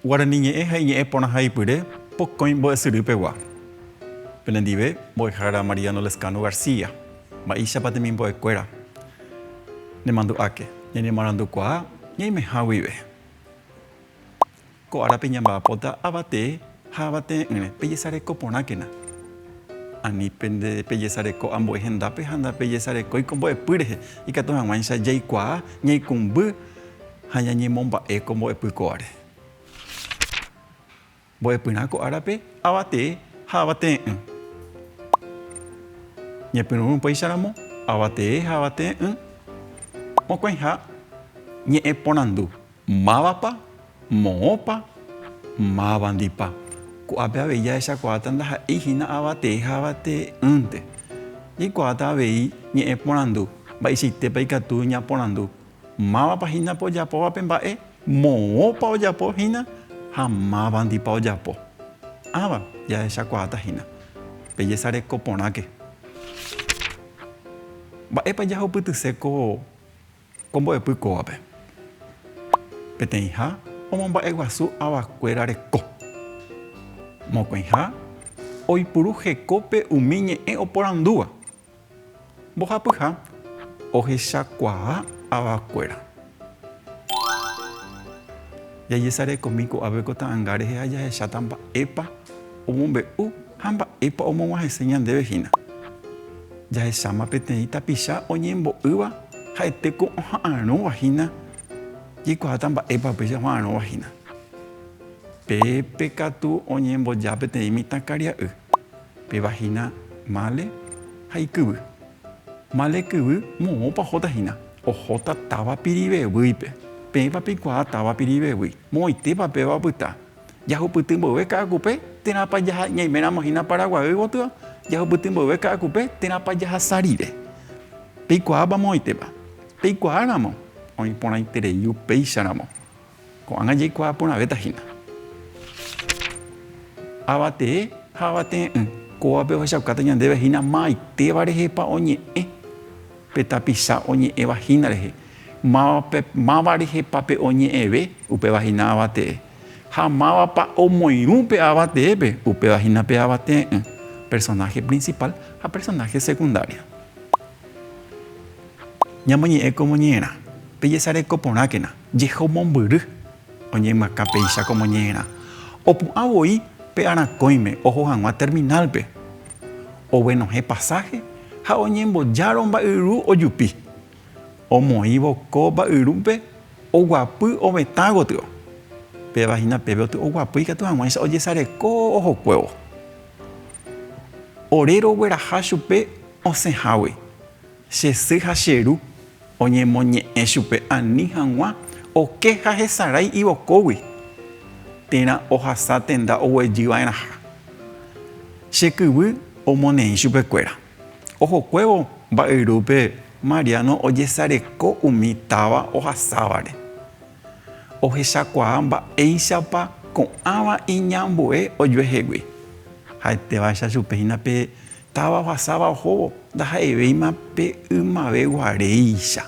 Guarani ñe'ẽ ha ñe'ẽ porã haipyre pokõi mbo'esyrýpegua. Penendive mbo'ehára Mariano Lescano García, mba'éichapa temimbo'ekuéra. Nemandu'áke, ñanemoarandukuaa ñaimeha guive. Ko árape ñamba'apóta avate ha avate'ỹre pejesareko porãkena. Ani pejesareko ambu'e hendápe ha ndapejesarekói ko mbo'epy rehe ikatu hag̃uáicha jaikuaa ñaikumby ha ñañemomba'e ko mbo'epy kóvare. Mbo'epyrã ko árape avate ha avate'ỹ. Ñepyrũrũ péicharamo avate ha avate'ỹ. Mokõiha ñe'ẽ porandu mávapa, moõpa, mávandípa. Ko'ápe avei jahechakuaáta ndaha'éihína avate ha avate'ỹnte. Jaikuaáta avei ñe'ẽ porandu mba'eichaitépa ikatu ñaporandu. Mávapahína ojapóvape mba'e, moõpa ojapohína ha mávandípa ojapo. Áva jahechakuaátahína. Pejesareko porãke. Mba'épa jahupytyse ko mbo'epy kóvape. Peteĩha omomba'eguasu avakuéra reko. Mokõiha oipuru hekópe umi ñe'ẽ oporandúva. Mbohapyha ohechakuaa avakuéra. Jajesarekomi ko'ápe ko ta'ãnga rehe ha jahecháta mba'épa omombe'u ha mba'épa omog̃uahẽse ñandevehína. Jahecháma peteĩ tapicha oñembo'ýva ha'etéko oha'ãrõvahína. Jaikuaáta mba'épa péicha oha'ãrõvahína. Pépe katu oñemboja peteĩ mitãkaria'y. Pévahína mále ha ikyvy. Mále kyvy moõpa ohótahína. Ohóta távapi rivevýipe. Péipa pikuaa távapi rivevýi. Moõitépa péva opyta. Jahupyty mboyve ka'akupe térãpa jaha ñaiméramohína Paraguay gotýva. Jahupyty mboyve ka'akupe térãpa jaha Sarire. Peikuaápa moõitépa. Peikuaáramo oĩporãitereíu péicharamo. Ko'ág̃a jaikuaa porãvétahína. Avate ha avate'ỹ. Kóvape ohechaukáta ñandevehína maitéva rehepa oñe'ẽ. Petapicha oñe'ẽvahína rehe. Máva rehepápe oñe'ẽve upevahína avate'ẽ. Ha mávapa omoirũpe avate'ẽpe upevahínape avate'ỹ. Personaje principal ha personaje secundaria. Ñamoñe'ẽ como ñe'ẽrã. Pejesareko porãkena. Jehomombyry. Oñemyaka péicha como ñe'ẽrã. Opu'ãvoi pe arakõime oho hag̃ua terminalpe. Ovenohẽ pasaje ha oñembojáro mba'yru ojupi. Omoĩ voko mba'yrúpe oguapy ovetã gotyo. Pévahína pépe oguapy ikatu hag̃uáicha ojesareko ohokuévo. Oréro ogueraha chupe osẽhágui. Chesy ha cheru oñemoñe'ẽ chupe ani hag̃ua oke ha hesarái ivokógui. Térã ohasa tenda oguejýva'erãha. Chekyvy omoneĩ chupekuéra. Ohokuévo mba'yrúpe Mariano ojesareko umi táva ohasávare. Ohechakuaa mba'éichapa ko'ãva iñambu'e ojuehegui. Ha'etévacha chupehína pe táva ohasáva ohóvo ndaha'evéima pe ymave guaréicha.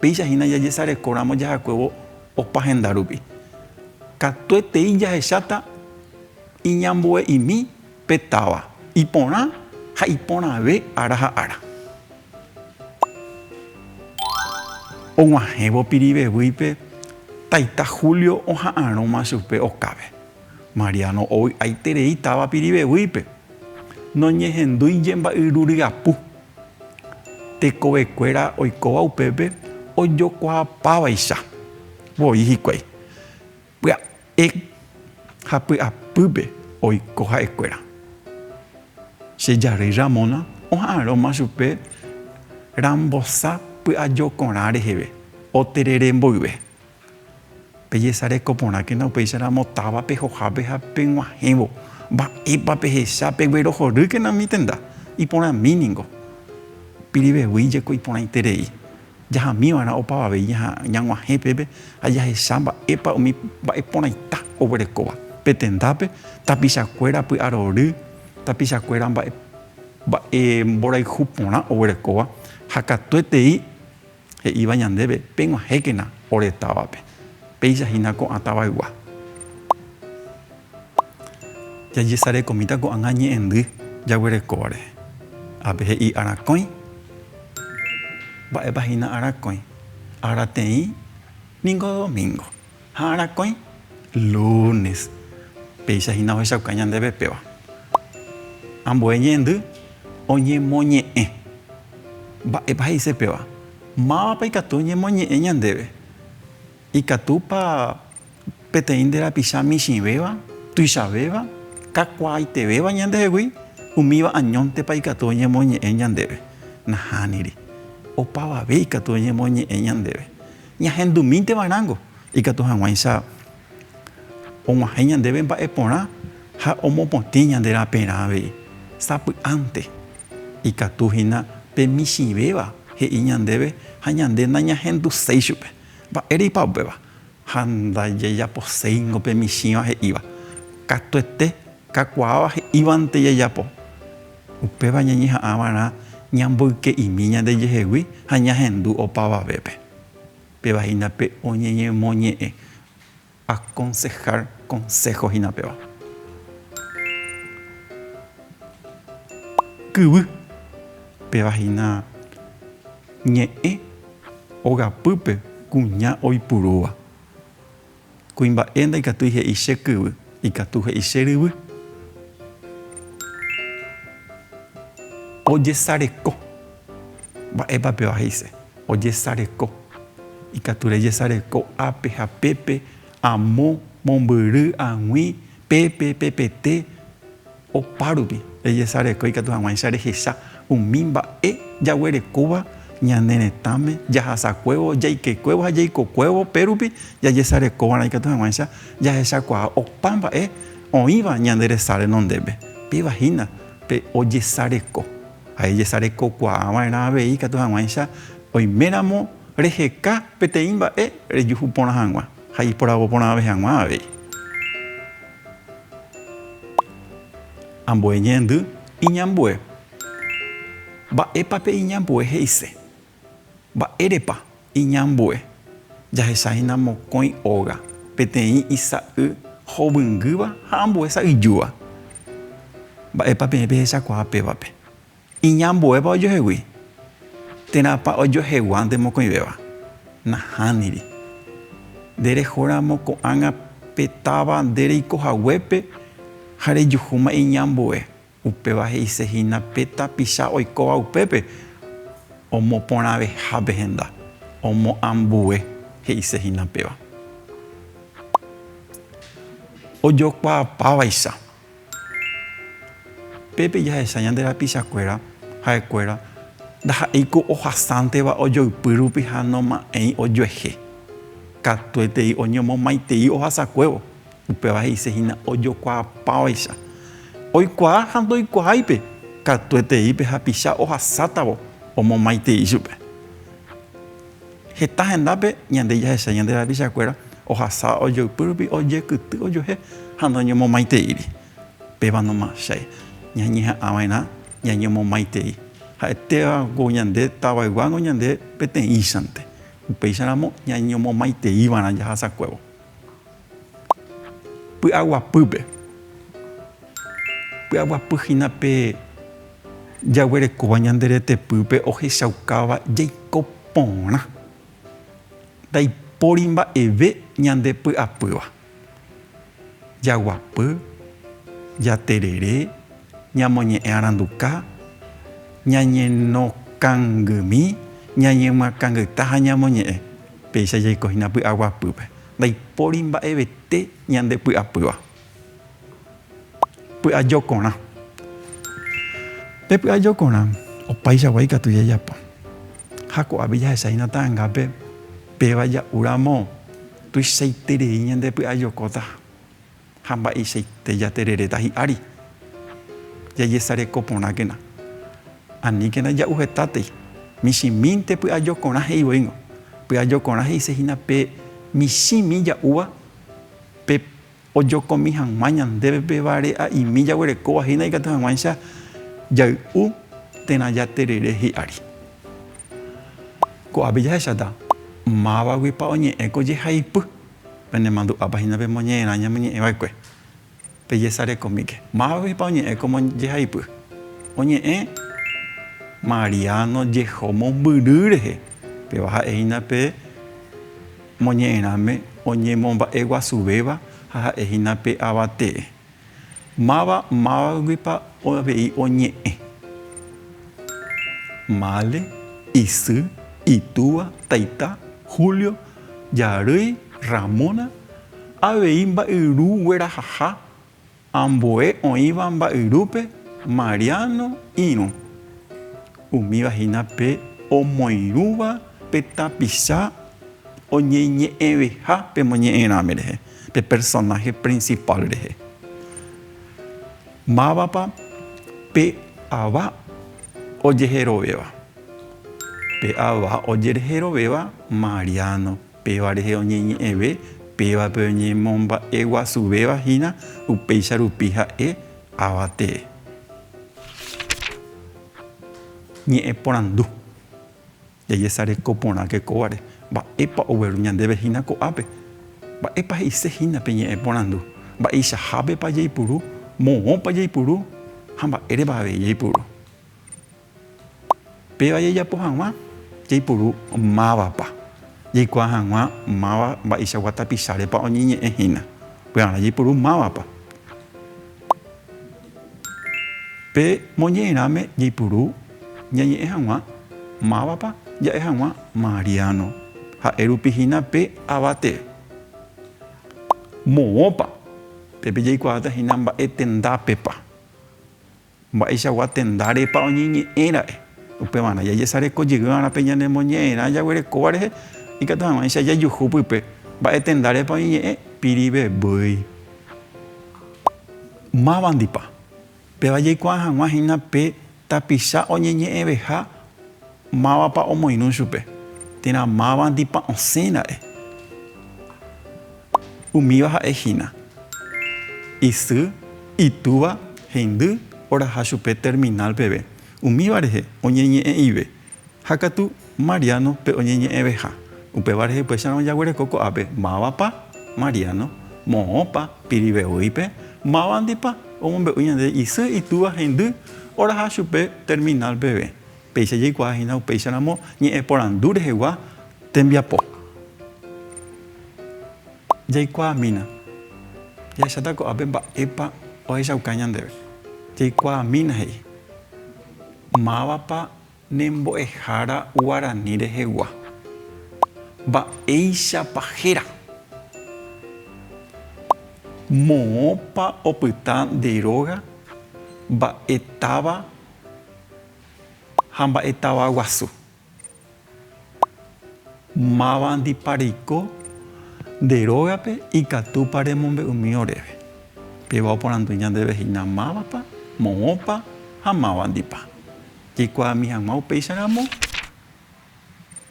Péichahína jajesarekóramo jahakuévo opa henda rupi. Katueteĩ jahecháta iñambue'imi pe táva. Iporã ha iporãve ára ha ára. Og̃uahẽvo pirivevýipe taita Julio oha'ãrõma chupe okáve. Mariano aiterei táva pirivevýipe. Noñehendúije mba'yru ryapu. Tekovekuéra oikóva upépe ojokuaapávaicha. Voi hikuái. Pya'e ha py'apýpe oiko ha'ekuéra. Che jarýi Ramona oha'ãrõma chupe rambosa py'ajokorã reheve. Oterere mboyve. Pejesareko porãkena upéicharamo távape hohápe ha peg̃uahẽvo. Mba'épa pehecha peguerohorýkena mitenda. Iporãmíniko. Pirivevýijeko iporãiterei. Jahamíva'erã opavavéi ñag̃uahẽ pépe ha jahecha mba'épa umi mba'eporãita oguerekóva. Petendápe tapichakuéra py'arory, tapichakuéra mba'e mborayhu porã oguerekóva. Ha katueteĩ he'íva ñandéve peg̃uahẽkena ore távape. Péichahína ko'ã tavaygua. jajesare komita ko'ág̃a ñe'ẽndy jaguerekóre ápe he'i arakõi mba'épahína arakõi arateĩ ningo domingo ha arakõi lunes péichahína ohechauka ñandéve péva ambue ñe'ẽndy oñemoñe'ẽ mba'épa he'ise péva mávapa ikatu oñemoñe'ẽ ñandéve ikatúpa peteĩ nde rapicha michĩvéva tuichavéva kakuaaitevéva ñandehegui umíva añóntepa ikatu oñemoñe'ẽ ñandéve nahániri opavave ikatu oñemoñe'ẽ ñandéve ñahendumíntevarãngo ikatu hag̃uáicha og̃uahẽ ñandéve mba'e porã ha omopotĩ ñande raperã avei sapy'ánte ikatuhína pe michĩvéva he'i ñandéve ha ñande nañahenduséi chupe mba'éreipa upéva ha ndajejaposéingo pe michĩva he'íva katuete kakuaáva he'ívante jajapo upéva ñañeha'ãvarã ñamboyke'imi ñandejehegui ha ñahendu opavavépe pévahína pe oñeñemoñe'ẽ aconsejar consejo hína péva kyvy pévahína ñe'ẽ ogapýpe kuña oipurúva kuimba'e ndaikatúi he'i che kyvy ikatu he'i che ryvy ojesareko mba'épa péva he'ise ojesareko ikatu rejesareko ápe ha pépe amo mombyry ag̃ui pépe pepete opárupi rejesareko ikatu hag̃uáicha rehecha umi mba'e jaguerekóva ñane retãme jahasakuévo jaikekuévo ha jaikokuévo pérupi jajesarekóvarã ikatu hag̃uáicha jahechakuaa opa mba'e oĩva ñande resa renondépe pévahína pe ojesareko ha rejesarekokuaava'erã avei ikatu hag̃uáicha oiméramo reheka peteĩ mba'e rejuhu porã hag̃ua ha iporavo porã ave hag̃ua avei ambue ñe'ẽndy iñambue mba'épa pe iñambue he'ise mba'érepa iñambue jahechahína mokõi óga peteĩ isa'y hovyngýva ha ambue sa'yjúva mba'épa pehechakuaa pévape iñambuépa ojohegui térãpa ojoheguánte mokõivéva nahániri nderehóramo ko'ág̃a petáva ndereikohaguépe ha rejuhúma iñambue upéva he'isehína pe tapicha oikóva upépe omoporãvehápe henda omoambue he'isehína péva ojokuaapávaicha pépe jahecha ñande rapichakuéra ha'ekuéra ndaha'éiko ohasánteva ojoypy rupi ha noma'ẽi ojuehe katuetei oñomomaitei ohasakuévo upéva he'isehína ojokuaapávaicha oikuaa ha ndoikuaáipe katueteípe hapicha ohasátavo omomaitei chupe heta hendápe ñande jahecha ñande rapichakuéra ohasa ojoypy rupi ojekyty ojuehe ha noñomomaiteíri péva nomachái ñañeha'ãva'erã ñañomomaitei ha'etévako ñande tavaygua ñande peteĩchante upéicharamo ñañomomaiteívarã jahasakuévo py'aguapýpe py'aguapýhína pe jaguerekóva ñande retepýpe ohechaukáva jaiko porã ndaipóri mba'eve ñande py'apýva jaguapy jaterere ñamoñe'ẽ aranduka ñañenokãngymi ñañemyakãngyta ha ñamoñe'ẽ péicha jaikohína py'aguapýpe ndaipóri mba'evete ñande py'apýva py'ajokorã pe py'ajokorã opaichagua ikatu jajapo ha ko'ápe jahechahína ta'ãngápe péva ja'úramo tuichaiterei ñande py'ajokóta ha mba'eichaite jatereréta hi'ári jajesareko porãkena aníkena ja'u hetátei michĩmínte py'ajokorã he'ivoíngo py'ajokorã he'isehína pe michĩmi ja'úva pe ojokomi hag̃ua ñandéve pevare'a'imi jaguerekóva hína ikatu hag̃uáicha jay'u térã jaterere hi'ári ko'ápe jahecháta mávaguipa oñe'ẽko jehaipy penemandu'ápa hína pe moñe'ẽrã ñamoñe'ẽva'ekue peyesare comike. Más pa oñe como yehaipy. Oñe Mariano yehomo mbyryrehe. Pe baja ehina pe moñe'ẽrãme oñemomba'eguasuvéva ha ha'ehína pe avate. Mávagui avei oñe'ẽ. Mále, isy, itúva, taita, Julio, jarýi, Ramona, avei mba'yru guerahaha, ambue oĩva mba'yrúpe, Mariano, irũ. Umívahína pe omoirũva pe tapicha oñeñe'ẽveha pe moñe'ẽrãme rehe, pe personaje principal rehe. Mávapa pe ava ojeherovéva. Pe ava ojeherovéva Mariano. Péva rehe oñeñe'ẽve, péva pe oñemomba'eguasuvéva hína upéicha rupi ha'e avate. Ñe'ẽ porandu. Jajesareko porãke kóvare. Mba'épa ogueru ñandéve hína ko'ápe. Mba'épa he'ise hína pe ñe'ẽ porandu. Mba'eichahápepa jaipuru, moõpa jaipuru ha mba'érepa avei jaipuru. Péva jajapo hag̃ua jaipuru mávapa. Jaikuaa hag̃ua máva mba'eichagua tapichárepa oñeñe'ẽ hína. Pya'arã jaipuru mávapa. Pe moñe'ẽrãme jaipuru ñañe'ẽ hag̃ua mávapa ja'e hag̃ua Mariano. Ha'e rupi hína pe avate. Moõpa pépe jaikuaáta hína mba'e tendápepa. Mba'eichagua tendárepa oñeñe'ẽra'e. Upevarã jajesarekojey'arã pe ñane moñe'ẽrã jaguerekóva rehe ikatu hag̃uáicha jajuhu pype. Mba'e tendárepa oñeñe'ẽ pirivevýi. Mávandípa. Péva jaikuaa hag̃ua hína pe tapicha oñeñe'ẽveha mávapa omoirũ chupe. Térã mávandípa osẽra'e. Umíva ha'e hína. Isy, itúva, hendy oraha chupe terminal peve. Umíva rehe oñeñe'ẽive. Ha katu Mariano pe oñeñe'ẽveha. Upéva rehe upéicharõ jaguereko ko'ápe. Mávapa Mariano, moõpa pirivevýipe, mávandípa omombe'u ñande isy, itúva, hendy oraha chupe terminal peve. Péicha jaikuaa hína upéicharamo ñe'ẽ porandu rehegua tembiapo. Jaikuaamína. Jahecháta ko'ápe mba'épa ohechauka ñandéve. Jaikuaamína he'i. Mávapa nembo'ehára Guarani rehegua. Mba'éichapa héra. Moõpa opyta nderóga mba'etáva ha mba'etáva guasu. Mávandípa reiko nderógape ikatúpa remombe'umi oréve. Péva oporandu ñandéve hína mávapa, moõpa ha mávandípa. Jaikuaami hag̃ua upéicharamo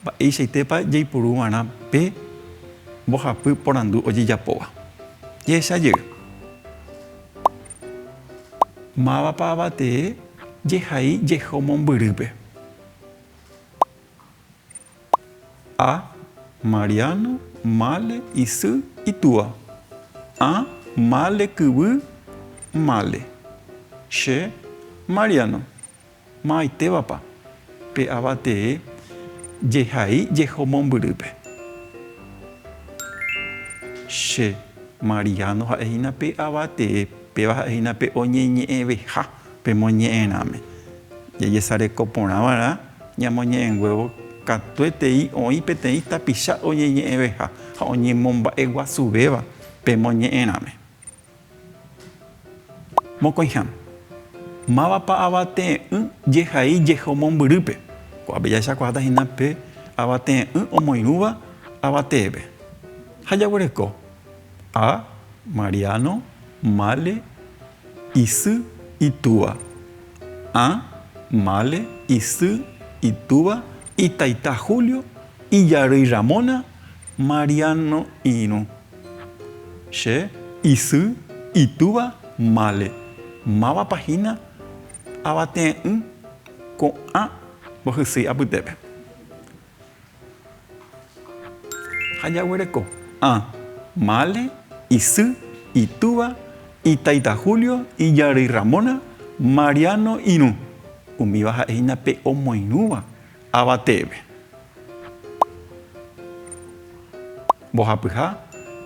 mba'eichaitépa jaipurúvarã pe mbohapy porandu ojejapóva. Jehechajey. Mávapa avate jehai jehomombyrype. A. Mariano, mále, isy, itúva. A. Mále kyvy, mále. Che. Mariano. Maitévapa. Pe avate jehai jehomombyrype. Che. Mariano ha'ehína pe avate. Péva ha'ehína pe oñeñe'ẽveha pe moñe'ẽrãme. Jajesareko porãvara ñamoñe'ẽnguévo katuetei oĩ peteĩ tapicha oñeñe'ẽveha ha oñemomba'eguasuvéva pe moñe'ẽrãme. Mokõiha. Mávapa avate'ỹ jehai jehomombyrype. Ko'ápe jahechakuaáta hína pe avate'ỹ omoirũva avatépe. Ha jaguereko. A. Mariano, mále, isy, itúva. A. Mále, isy, itúva, itaita Julio, ijarýi Ramona, Mariano irũ. Che. Isy, itúva, mále. Mávapa hína avate'ỹ ko'ã mbohysýi apytépe. Ha jaguereko. A. Mále, isy, itúva, Itaita Julio, Iyari Ramona, Mariano Inu. Umiva ha'éhina pe omoirũva avatépe. Mbohapyha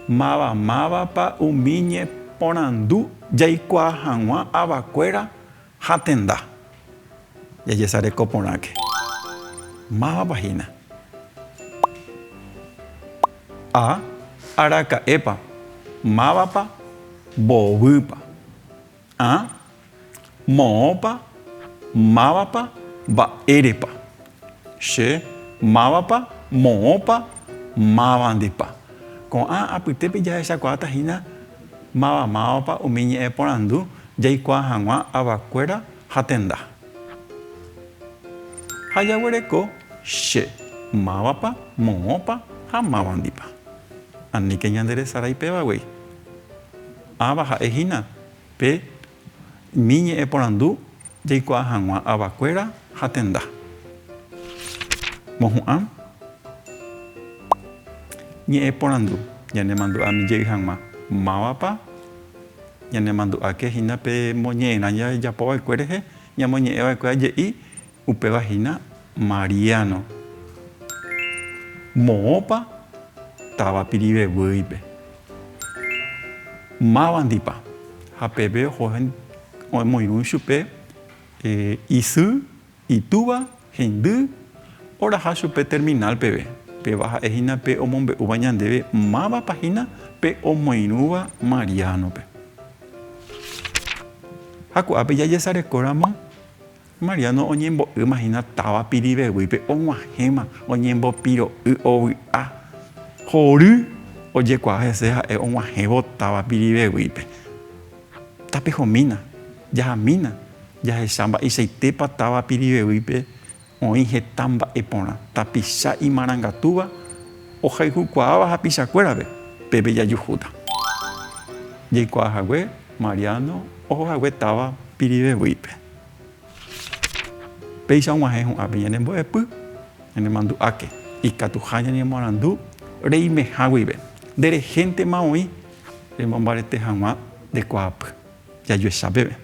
mávapa umi ñeporandu jaikuaa hag̃ua avakuéra ha tenda. Jajesareko porãke. Mávapahína. A. Araka'épa. Mávapa mbovýpa. A. Moõpa. Mávapa mba'érepa. Che. Mávapa moõpa. Mávandépa. Com A apytépe jahechakuaatahína mávapa umi ñe'ẽporandu jaikuaa hag̃ua avakuéra ha tenda. Ha jaguereko che. Mávapa moõpa ha mávandípa. Aníke ñanderesarái pévaguéi. Ava ha'éhína pe mi ñe'ẽporandu jaikuaa hag̃ua avakuéra ha tenda. Mohu'ã ñe'ẽporandu ñanemandu'ãmijey hag̃ua mávapa ñanemandu'áke hína pe moñe'ẽrã jajapova'ekue rehe ñamoñe'ẽva'ekue aje'i upevahína Mariano. Moõpa tavapirivevýipe. Mávandípa. Ha pépe omoirũ chupe isy, itúva, hendy, oraha chupe terminal peve. Péva ha'éhina pe omombe'úva ñandéve mávapahína pe omoirũva Marianope. Ha ko'ápe jajesarekóramo Mariano oñembo'ýmahína tavapirivevýipe og̃uahẽma oñembopiro'y ovy'a. Hory ojekuaa hese ha'e og̃uahẽvo tavapirivevýipe. Tapehomína, jahamína, jahecha mba'eichaitépa tavapirivevýipe oĩ heta mba'e porã. Tapicha imarangatúva ohayhukuaáva hapichakuérape pépe jajuhúta. Jaikuaahague Mariano ohohague tavapirivevýipe. Péicha og̃uahẽ hu'ãpe ñanembo'epy, ñanemandu'áke. Ikatuha ñanemoarandu reimeháguipe. Nderehéntema oĩ remombarete hag̃ua ndekuaapy jajuecha peve.